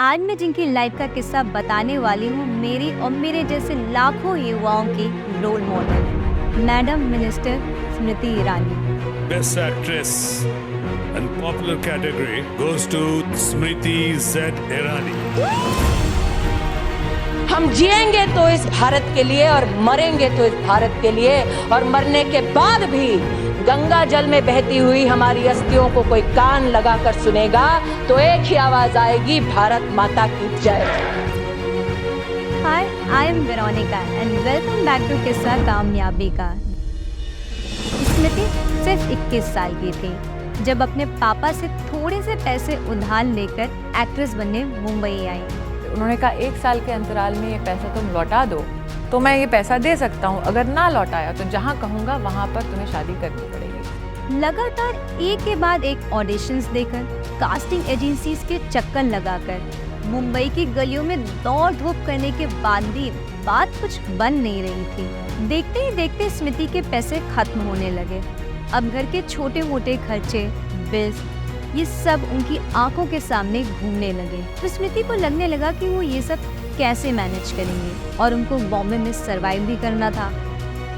आज मैं जिनकी लाइफ का किस्सा बताने वाली हूँ, मेरी और मेरे जैसे लाखों युवाओं की रोल मॉडल है, madam minister Smriti Irani. Best Actress and Popular category goes to Smriti Z. Irani. हम जिएंगे तो इस भारत के लिए और मरेंगे तो इस भारत के लिए, और मरने के बाद भी गंगा जल में बहती हुई हमारी अस्थियों को कोई कान लगाकर सुनेगा तो एक ही आवाज आएगी, भारत माता की जय। Hi, I am Veronica and welcome back to Kissa Kamyabi का। स्मृति सिर्फ 21 साल की थी जब अपने पापा से थोड़े से पैसे उधार लेकर एक्ट्रेस बनने मुंबई आई। उन्होंने कहा 1 साल के अंतराल में ये पैसा तुम लौटा दो तो मैं ये पैसा दे सकता हूँ, अगर ना लौटाया तो जहाँ कहूँगा वहाँ पर तुम्हें शादी करनी पड़ेगी। लगातार एक के बाद एक ऑडिशंस देकर, कास्टिंग एजेंसीज के चक्कर लगाकर, मुंबई की गलियों में दौड़ धूप करने के बाद भी बात कुछ बन नहीं रही थी। देखते ही देखते स्मृति के पैसे खत्म होने लगे। अब घर के छोटे मोटे खर्चे, बिल्स, ये सब उनकी आंखों के सामने घूमने लगे। तो स्मृति को लगने लगा कि वो ये सब कैसे मैनेज करेंगे, और उनको बॉम्बे में सरवाइव भी करना था।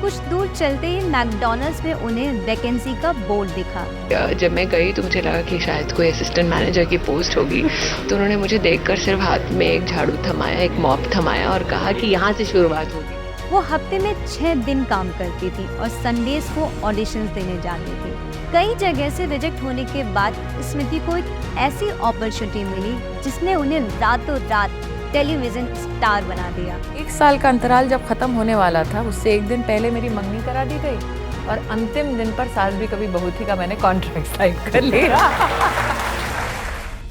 कुछ दूर चलते ही मैकडॉनल्ड्स में उन्हें वैकेंसी का बोर्ड दिखा। जब मैं गई तो मुझे लगा कि शायद कोई असिस्टेंट मैनेजर की पोस्ट होगी, तो उन्होंने मुझे देखकर सिर्फ हाथ में एक झाड़ू थमाया, एक मॉप थमाया और कहा कि यहाँ से शुरुआत होगी। वो हफ्ते में 6 दिन काम करती थी और संडेज को ऑडिशंस देने जाती थी। कई जगह से रिजेक्ट होने के बाद स्मृति को एक ऐसी अपॉर्चुनिटी मिली जिसने उन्हें रातों रात टेलीविजन स्टार बना दिया। 1 साल का अंतराल जब खत्म होने वाला था, उससे 1 दिन पहले मेरी मंगनी करा दी गई और अंतिम दिन पर सास भी कभी बहू थी का मैंने कॉन्ट्रैक्ट साइन कर लिया।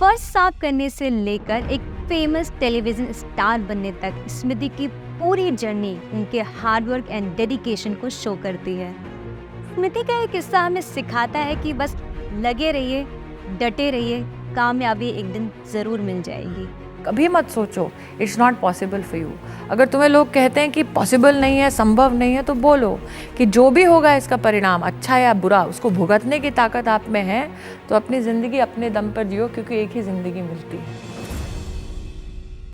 फर्स्ट साफ करने से लेकर एक फेमस टेलीविजन स्टार बनने तक स्मृति की पूरी जर्नी उनके हार्डवर्क एंड डेडिकेशन को शो करती है। स्मृति का ये किस्सा हमें सिखाता है कि बस लगे रहिए, डटे रहिए, कामयाबी एक दिन जरूर मिल जाएगी। कभी मत सोचो it's not possible for you. अगर तुम्हें लोग कहते हैं कि पॉसिबल नहीं है, संभव नहीं है, तो बोलो कि जो भी होगा इसका परिणाम अच्छा या बुरा, उसको भुगतने की ताकत आप में है, तो अपनी ज़िंदगी अपने दम पर जियो, क्योंकि एक ही ज़िंदगी मिलती है।